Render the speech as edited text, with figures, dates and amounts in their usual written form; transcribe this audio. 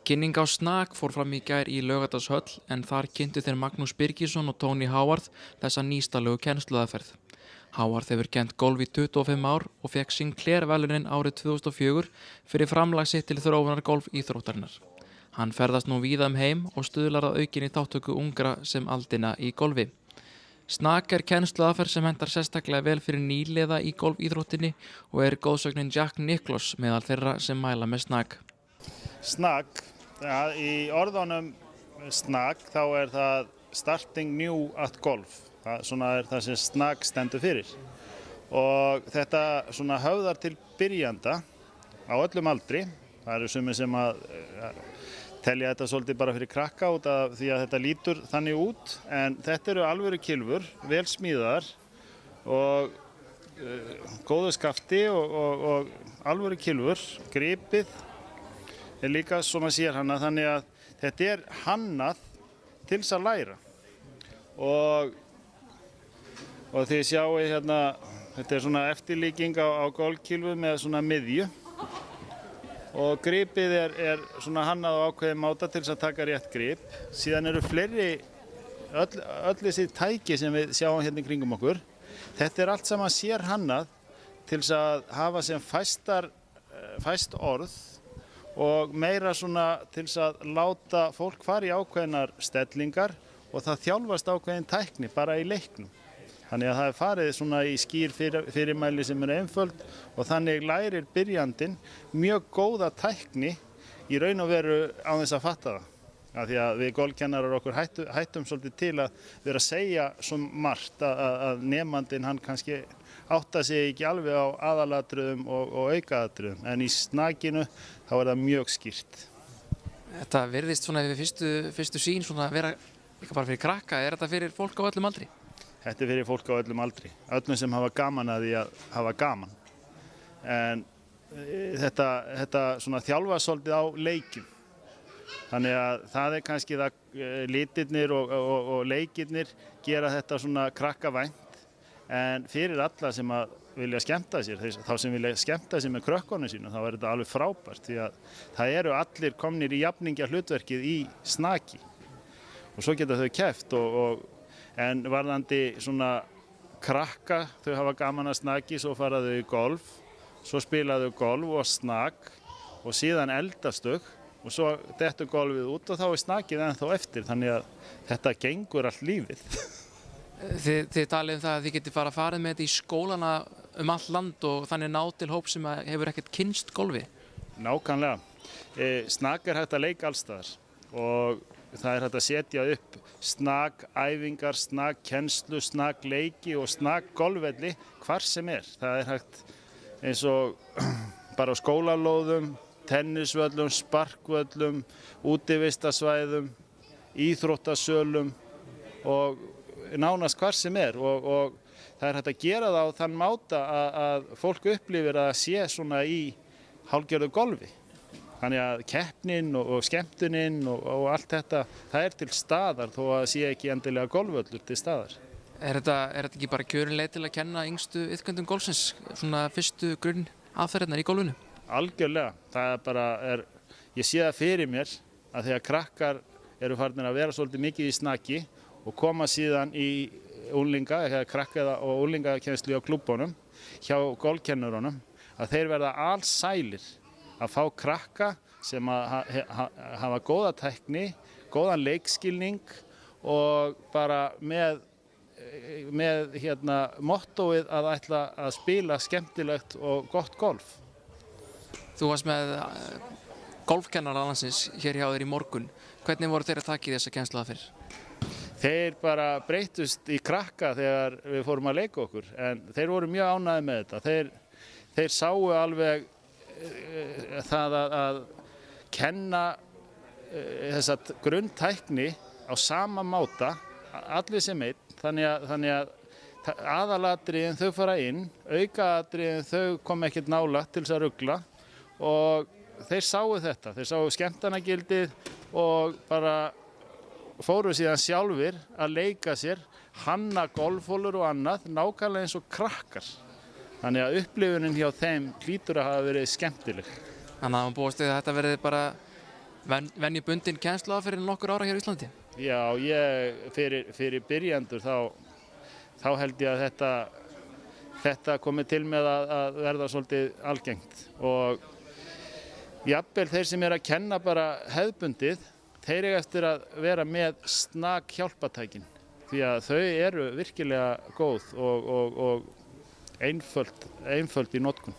Kynning á Snak fór fram í gær í Laugardalshöll en þar kynntu þeir Magnús Birgisson og Tony Howard þessa nýstalegu kennsluaðferð. Howard hefur kennt golf í 25 ár og fékk Sinclair verðlaunin árið 2004 fyrir framlag sitt til þróunar golfíþróttarinnar. Hann ferðast nú víða heim og stuðlar að aukinni þátttöku ungra sem aldina í golfi. Snak kennsluaðferð sem hentar sérstaklega vel fyrir nýliða í golfíþróttinni og góðsögnin Jack Nicklaus meðal þeirra sem mæla með Snak. Snak, ja, í orðunum Snak þá það starting new at golf. Það það sem Snak stendur fyrir. Og þetta svona höfðar til byrjanda á öllum aldri. Það eru sumir sem að telja þetta svolítið bara fyrir krakka út af því að þetta lítur þannig út. En þetta eru alvöru kylfur, vel smíðaðar og góðu skafti og alvöru kylfur. Gripið líka svona sérhannað, þannig að þetta hannað til þess að læra. Og þið sjáu hérna, þetta svona eftirlíking á golfkylfu með svona miðju. Og gripið svona hannað á ákveðin máta til þess að taka rétt grip. Síðan eru fleiri, öll þessi tæki sem við sjáum hérna í kringum okkur. Þetta allt saman sérhannað til þess að hafa sem fæst orð og meira svona til þess að láta fólk fara í ákveðnar stellingar og það þjálfast ákveðin tækni bara í leiknum. Þannig að það farið svona í skýr fyrirmæli sem einföld og þannig lærir byrjandinn mjög góða tækni í raun og veru á þess að fatta það. Af því að við golfkennarar okkur hættum svolítið til að vera að segja svo margt að nemandinn hann kannski átta sig ekki alveg á aðalatriðum og aukaatriðum, en í Snakinu þá það mjög skýrt. Þetta virðist svona við fyrstu sýn svona vera ekki bara fyrir krakka, þetta fyrir fólk á öllum aldri? Þetta fyrir fólk á öllum aldri, öllum sem hafa gaman að því að hafa gaman. En þetta svona þjálfa svolítið á leikjum. Þannig að það kannski litirnir og leikirnir gera þetta svona krakkavænt. En fyrir alla sem að vilja skemmta sér, þá sem vilja skemmta sér með krökkunum sínum, þá þetta alveg frábært. Því að það eru allir komnir í jafningja hlutverkið í Snaki. Og svo geta þau keppt en varðandi svona krakka, þau hafa gaman að Snaki, svo fara þau í golf, svo spila þau golf og Snak og síðan eldast þau og svo dettur golfið út og þá Snakið ennþá eftir, þannig að þetta gengur allt lífið. Þið talið það að þið getið farið með þetta í skólana allt land og þannig ná til hóp sem hefur ekkert kynnst golfi? Nákvæmlega. Snak hægt að leika allstaðar og það hægt að setja upp Snak-æfingar, Snak-kennslu, Snak-leiki og Snak-golfvelli hvar sem Það hægt eins og bara á skólalóðum, tennisvöllum, sparkvöllum, útivistarsvæðum, íþróttasölum og nánast hvar sem og það hægt að gera það á þann máta að fólk upplifir að sé svona í hálfgerðu golfi. Þannig að keppnin og skemmtunin og allt þetta, það til staðar þó að sé ekki endilega golfvöllur til staðar. Þetta ekki bara kjörin leið til að kenna yngstu iðkendum golfsins, svona fyrstu grunn aðferðirnar í golfinu? Algjörlega. Það bara ég sé það fyrir mér að þegar krakkar eru farnir að vera svolítið mikið í Snaki og koma síðan í unglinga, krakka og unglingakennslu á klúbbunum hjá golfkennurunum, að þeir verða allsælir að fá krakka sem hafa góða tækni, góðan leikskilning og bara með mottóið að ætla að spila skemmtilegt og gott golf. Þú varst með golfkennara landsins hér hjá þér í morgun. Hvernig voru þeir að taka þessa kennsluaðferð? Þeir bara breyttust í krakka þegar við fórum að leika okkur, en þeir voru mjög ánægðir með þetta. Þeir sáu alveg það að kenna þessa grunntækni á sama máta, allir sem einn, þannig að aðalatriðin þau fara inn, aukaatriðin þau kom ekkert nálægt til þess að rugla og þeir sáu þetta, þeir sáu skemmtanagildið og bara fóru síðan sjálfir að leika sér, hanna golfhólur og annað, nákvæmlega eins og krakkar. Þannig að upplifunin hjá þeim hlýtur að hafa verið skemmtileg. Þannig að búast við að þetta verði bara Venjubundin kennsluaðferðin nokkur ára hér á Íslandi? Já, fyrir byrjendur þá held ég að þetta komi til með að verða svolítið algengt og jafnvel þeir sem að kenna bara hefðbundið, þeir eiga eftir að vera með snak hjálpatækin því að þau eru virkilega góð og einföld í notkun.